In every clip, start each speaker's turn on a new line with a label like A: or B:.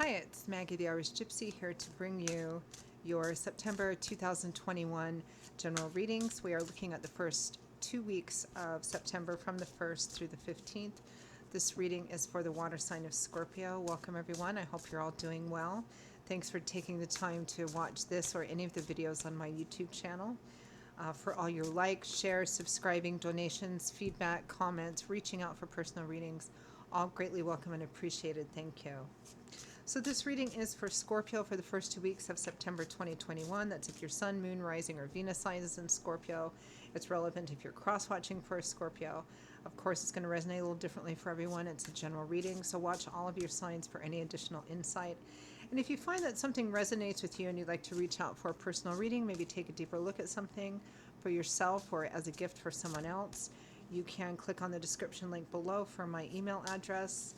A: Hi, it's Maggie the Irish Gypsy here to bring you your September 2021 general readings. We are looking at the first 2 weeks of September from the 1st through the 15th. This reading is for the water sign of Scorpio. Welcome, everyone. I hope you're all doing well. Thanks for taking the time to watch this or any of the videos on my YouTube channel. For all your likes, shares, subscribing, donations, feedback, comments, reaching out for personal readings, all greatly welcome and appreciated. Thank you. So this reading is for Scorpio for the first 2 weeks of September 2021. That's if your sun, moon, rising, or Venus sign is in Scorpio. It's relevant if you're cross-watching for a Scorpio. Of course, it's going to resonate a little differently for everyone. It's a general reading, so watch all of your signs for any additional insight. And if you find that something resonates with you and you'd like to reach out for a personal reading, maybe take a deeper look at something for yourself or as a gift for someone else, you can click on the description link below for my email address.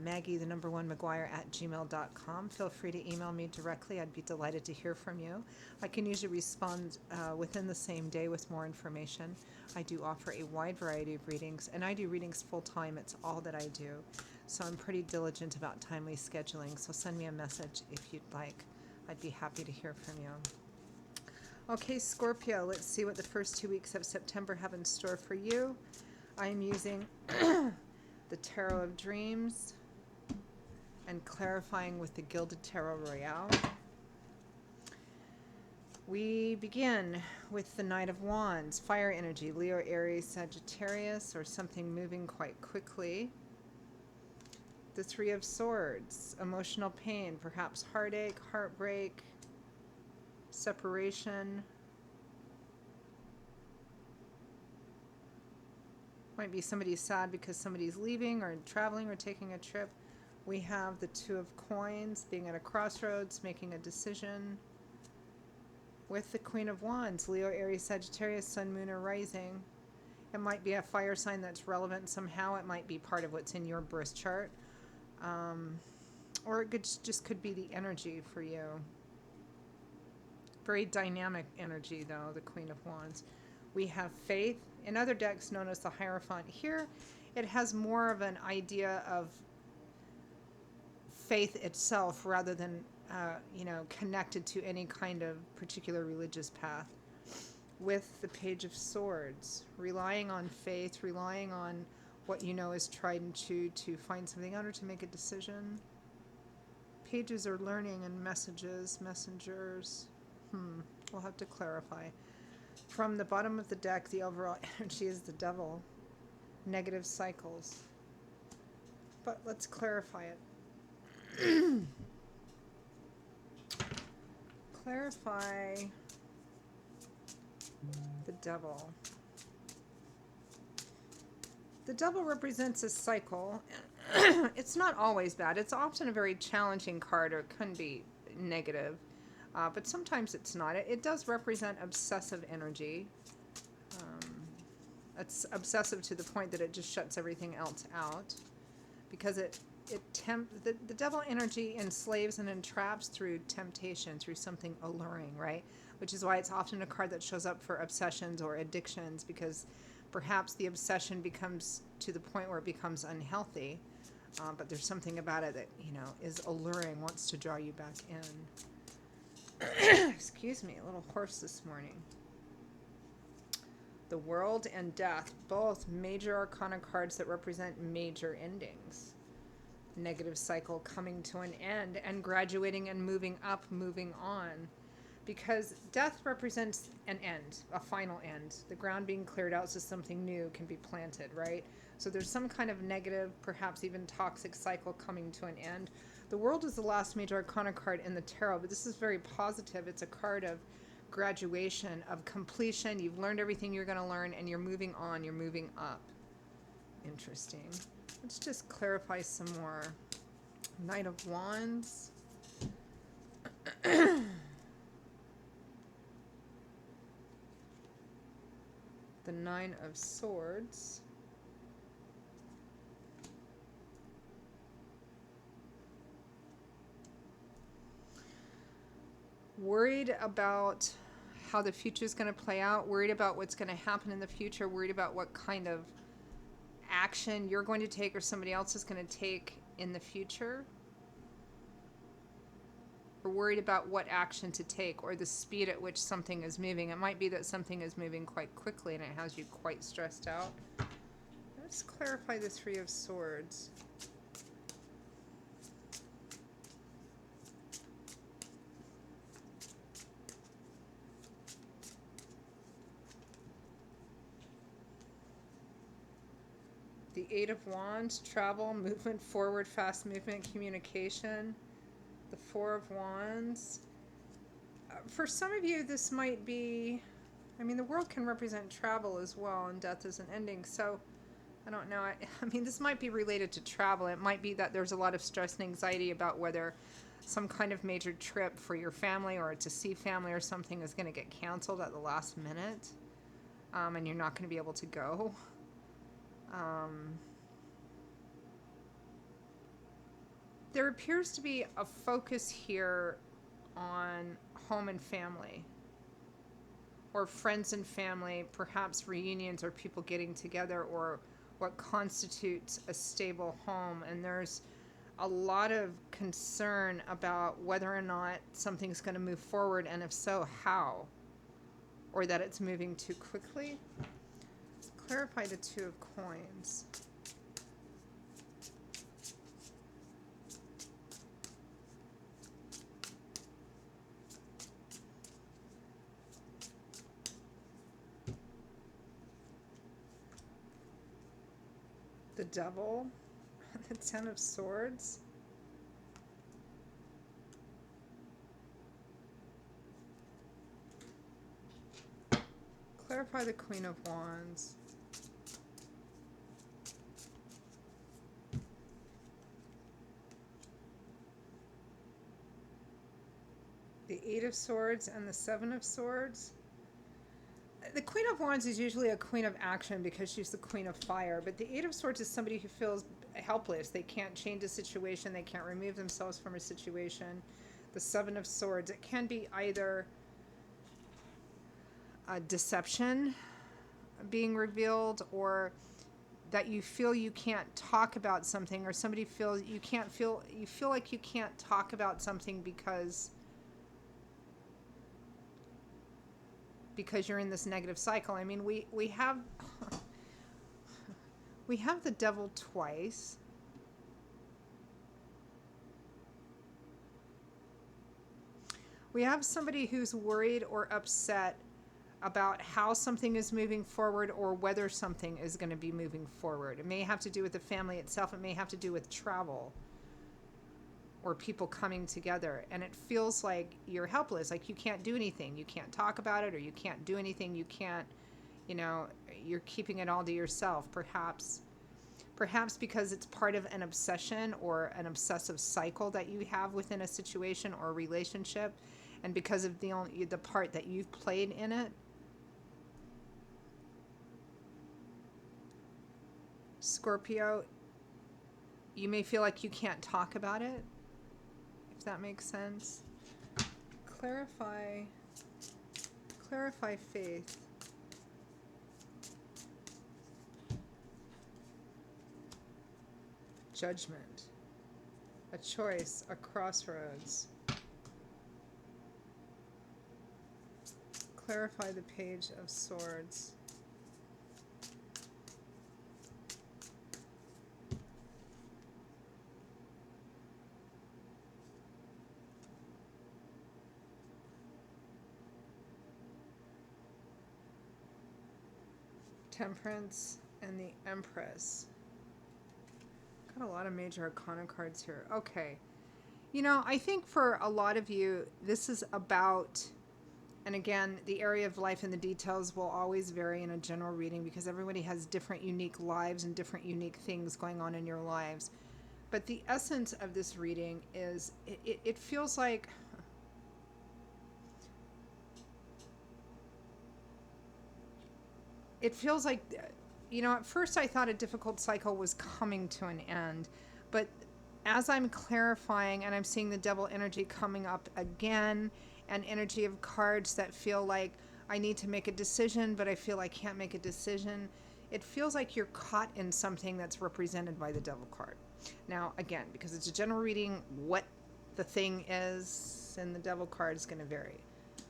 A: Maggie1McGuire@gmail.com. Feel free to email me directly. I'd be delighted to hear from you. I can usually respond within the same day with more information. I do offer a wide variety of readings, and I do readings full time. It's all that I do. So I'm pretty diligent about timely scheduling. So send me a message if you'd like. I'd be happy to hear from you. Okay, Scorpio, let's see what the first 2 weeks of September have in store for you. I am using the Tarot of Dreams and clarifying with the Gilded Tarot Royale. We begin with the Knight of Wands, fire energy, Leo, Aries, Sagittarius, or something moving quite quickly. The Three of Swords, emotional pain, perhaps heartache, heartbreak, separation. Might be somebody sad because somebody's leaving or traveling or taking a trip. We have the Two of Coins, being at a crossroads, making a decision. With the Queen of Wands, Leo, Aries, Sagittarius, Sun, Moon, or Rising. It might be a fire sign that's relevant somehow. It might be part of what's in your birth chart. Or it just could be the energy for you. Very dynamic energy, though, the Queen of Wands. We have Faith, in other decks known as the Hierophant. Here, it has more of an idea of faith itself rather than, connected to any kind of particular religious path. With the Page of Swords, relying on faith, relying on what you know is tried and true to find something out or to make a decision. Pages are learning and messages, messengers. We'll have to clarify. From the bottom of the deck, the overall energy is the Devil. Negative cycles. But let's clarify it. Clarify the Devil. The Devil represents a cycle. It's not always bad. It's often a very challenging card, or it can be negative. But sometimes it's not. It does represent obsessive energy. It's obsessive to the point that it just shuts everything else out. Because the devil energy enslaves and entraps through temptation, through something alluring, right? Which is why it's often a card that shows up for obsessions or addictions, because perhaps the obsession becomes to the point where it becomes unhealthy. But there's something about it that, is alluring, wants to draw you back in. Excuse me, a little hoarse this morning. The World and Death, both major arcana cards that represent major endings. Negative cycle coming to an end and graduating and moving up, moving on. Because death represents an end, a final end. The ground being cleared out so something new can be planted, right? So there's some kind of negative, perhaps even toxic cycle coming to an end. The World is the last major arcana card in the tarot, but this is very positive. It's a card of graduation, of completion. You've learned everything you're going to learn, and you're moving on. You're moving up. Interesting. Let's just clarify some more. Knight of Wands. The Nine of Swords. Worried about how the future is going to play out, worried about what's going to happen in the future, worried about what kind of action you're going to take or somebody else is going to take in the future. or worried about what action to take or the speed at which something is moving. It might be that something is moving quite quickly and it has you quite stressed out. Let's clarify the Three of Swords. The Eight of Wands, travel, movement forward, fast movement, communication. The Four of Wands. For some of you, this might be, I mean, the world can represent travel as well, and death is an ending. So, I don't know. I mean, this might be related to travel. It might be that there's a lot of stress and anxiety about whether some kind of major trip for your family or to see family or something is going to get canceled at the last minute, and you're not going to be able to go. There appears to be a focus here on home and family, or friends and family, perhaps reunions or people getting together, or what constitutes a stable home. And there's a lot of concern about whether or not something's going to move forward, and if so, how, or that it's moving too quickly. Let's clarify the Two of Coins. The Devil, the Ten of Swords, clarify the Queen of Wands, the Eight of Swords, and the Seven of Swords. The Queen of Wands is usually a queen of action because she's the queen of fire, but the Eight of Swords is somebody who feels helpless. They can't change a situation. They can't remove themselves from a situation. The Seven of Swords, it can be either a deception being revealed, or that you feel you can't talk about something, or somebody feels you feel like you can't talk about something because you're in this negative cycle. I mean, we have we have the Devil twice. We have somebody who's worried or upset about how something is moving forward, or whether something is going to be moving forward. It may have to do with the family itself. It may have to do with travel or people coming together, and it feels like you're helpless, like you can't do anything. You can't talk about it, or you can't do anything. You can't, you're keeping it all to yourself, perhaps because it's part of an obsession or an obsessive cycle that you have within a situation or a relationship, and because of the part that you've played in it. Scorpio, you may feel like you can't talk about it, if that makes sense. Clarify faith. Judgment. A choice, a crossroads. Clarify the Page of Swords. Temperance and the Empress. Got a lot of major arcana cards here. Okay. I think for a lot of you, this is about, and again, the area of life and the details will always vary in a general reading because everybody has different unique lives and different unique things going on in your lives. But the essence of this reading is, it feels like at first I thought a difficult cycle was coming to an end, but as I'm clarifying and I'm seeing the Devil energy coming up again, and energy of cards that feel like I need to make a decision, but I feel I can't make a decision, it feels like you're caught in something that's represented by the Devil card. Now, again, because it's a general reading, what the thing is, and the devil card is going to vary.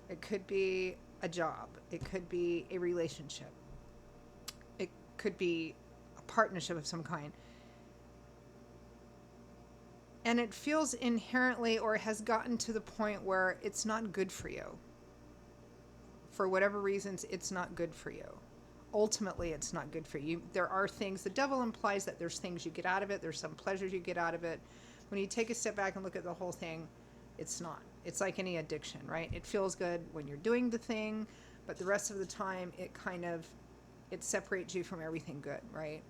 A: It could be a job. It could be a relationship. It could be a partnership of some kind. And it feels inherently, or has gotten to the point where it's not good for you. For whatever reasons, it's not good for you. Ultimately, it's not good for you. There are things, the devil implies that there's things you get out of it. There's some pleasures you get out of it. When you take a step back and look at the whole thing, it's not. It's like any addiction, right? It feels good when you're doing the thing, but the rest of the time, it separates you from everything good, right?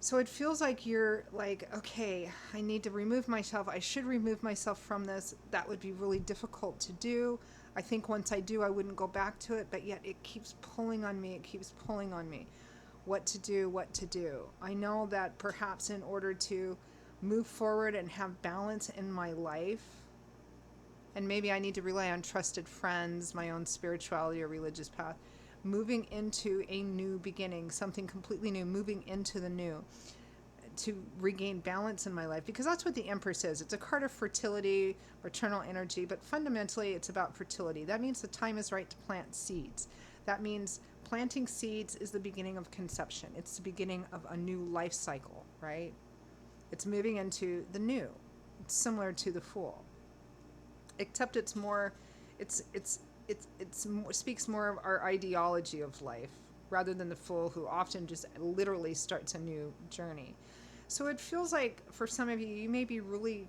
A: So it feels like you're like, okay, I need to remove myself. I should remove myself from this. That would be really difficult to do. I think once I do, I wouldn't go back to it, but yet it keeps pulling on me. It keeps pulling on me. What to do, what to do. I know that perhaps in order to move forward and have balance in my life, and maybe I need to rely on trusted friends, my own spirituality or religious path, moving into a new beginning, something completely new, moving into the new, to regain balance in my life, because that's what the Empress is. It's a card of fertility, maternal energy, but fundamentally it's about fertility. That means the time is right to plant seeds. That means planting seeds is the beginning of conception. It's the beginning of a new life cycle, right? It's moving into the new. It's similar to the Fool, except it's more, speaks more of our ideology of life rather than the Fool, who often just literally starts a new journey. So it feels like for some of you, you may be really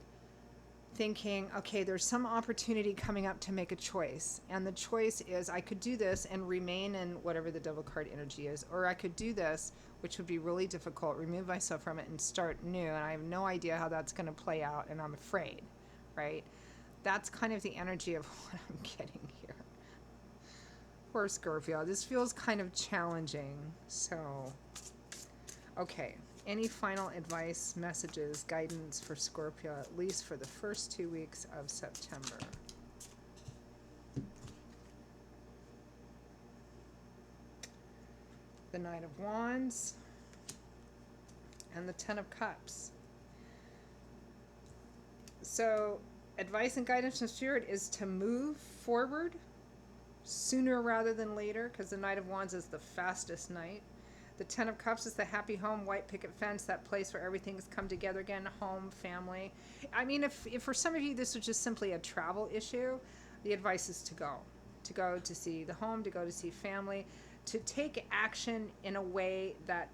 A: thinking, okay, there's some opportunity coming up to make a choice. And the choice is, I could do this and remain in whatever the devil card energy is, or I could do this, which would be really difficult, remove myself from it and start new. And I have no idea how that's going to play out, and I'm afraid, right? That's kind of the energy of what I'm getting here. Poor Scorpio. This feels kind of challenging. So, okay. Any final advice, messages, guidance for Scorpio, at least for the first 2 weeks of September? The Knight of Wands and the Ten of Cups. So, advice and guidance from Spirit is to move forward sooner rather than later, because the Knight of Wands is the fastest knight. The Ten of Cups is the happy home, white picket fence, that place where everything's come together again, home, family. I mean, if for some of you this was just simply a travel issue, the advice is to go to see the home, to go to see family, to take action in a way that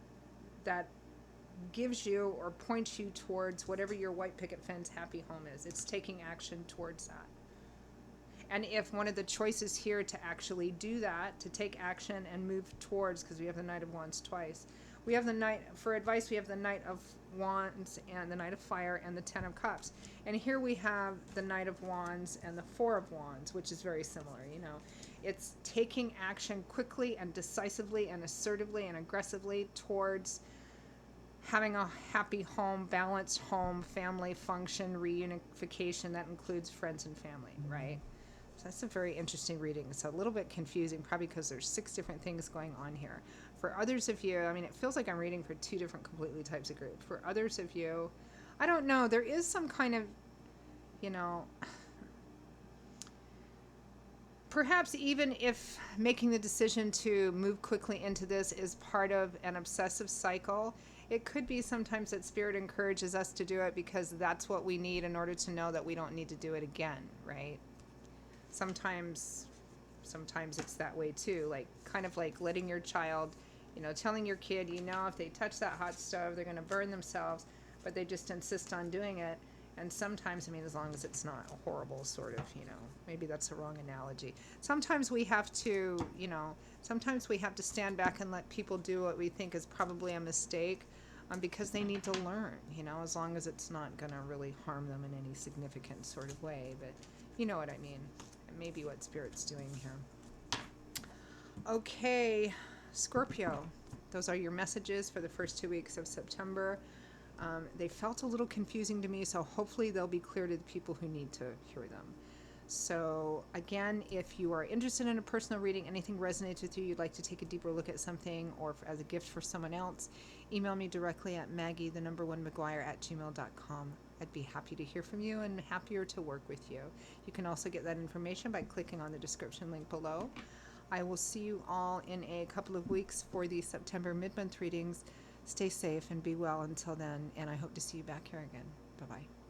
A: gives you or points you towards whatever your white picket fence happy home is. It's taking action towards that. And if one of the choices here to actually do that, to take action and move towards, because we have the Knight of Wands twice, we have the Knight, for advice, we have the Knight of Wands and the Knight of Fire and the Ten of Cups. And here we have the Knight of Wands and the Four of Wands, which is very similar, you know. It's taking action quickly and decisively and assertively and aggressively towards having a happy home, balanced home, family function, reunification that includes friends and family, right? So that's a very interesting reading. It's a little bit confusing, probably because there's 6 different things going on here. For others of you, I mean, it feels like I'm reading for 2 different completely types of groups. For others of you, I don't know, there is some kind of, you know, perhaps even if making the decision to move quickly into this is part of an obsessive cycle, it could be sometimes that Spirit encourages us to do it because that's what we need in order to know that we don't need to do it again, right? Sometimes it's that way too, like kind of like letting your child, you know, telling your kid, you know, if they touch that hot stove, they're going to burn themselves, but they just insist on doing it. And sometimes, I mean, as long as it's not a horrible sort of, you know, maybe that's a wrong analogy. Sometimes we have to, you know, sometimes we have to stand back and let people do what we think is probably a mistake, because they need to learn, you know, as long as it's not going to really harm them in any significant sort of way. But you know what I mean. Maybe what Spirit's doing here. Okay, Scorpio, those are your messages for the first 2 weeks of September. They felt a little confusing to me, so hopefully they'll be clear to the people who need to hear them. So again, if you are interested in a personal reading, anything resonates with you, you'd like to take a deeper look at something, or as a gift for someone else, email me directly at maggie1McGuire@gmail.com. I'd be happy to hear from you and happier to work with you. You can also get that information by clicking on the description link below. I will see you all in a couple of weeks for the September mid-month readings. Stay safe and be well until then, and I hope to see you back here again. Bye-bye.